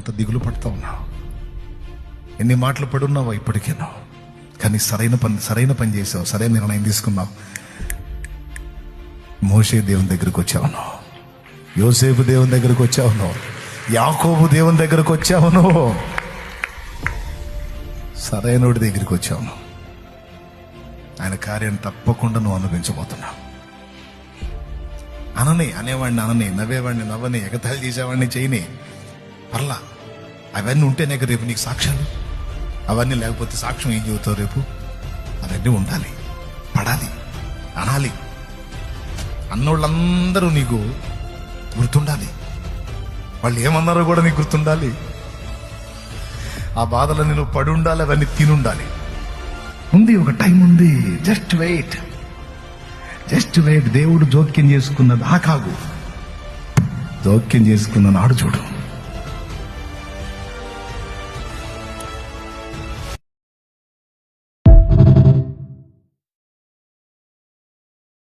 అంత దిగులు పడతా ఉన్నావు, ఎన్ని మాటలు పడున్నావో ఇప్పటికేనో, కానీ సరైన పని చేసావు, సరైన నిర్ణయం తీసుకున్నావు. మోషే దేవుని దగ్గరికి వచ్చావును, యోసేపు దేవుని దగ్గరికి వచ్చావును, యాకోబు దేవుని దగ్గరికి వచ్చావును, సరైనోడి దగ్గరికి వచ్చావును. ఆయన కార్యం తప్పకుండా నువ్వు అనుభవించబోతున్నావు. అనేవాడిని నవ్వేవాడిని నవ్వని, ఎగతాళి చేసేవాడిని చేయని, పర్లా. అవన్నీ ఉంటేనే కదా రేపు నీకు సాక్ష్యాలు. అవన్నీ లేకపోతే సాక్ష్యం ఏం చెబుతావు రేపు? అవన్నీ ఉండాలి, పడాలి, అనాలి. అన్నోళ్ళందరూ నీకు గుర్తుండాలి, వాళ్ళు ఏమన్నారో కూడా నీకు గుర్తుండాలి. ఆ బాధలన్నీ నువ్వు పడి ఉండాలి, అవన్నీ తినుండాలి. ఉంది, ఒక టైం ఉంది. Just wait. దేవుడు జోక్యం చేసుకున్నది ఆకాగు, జోక్యం చేసుకున్న నాడు చూడు.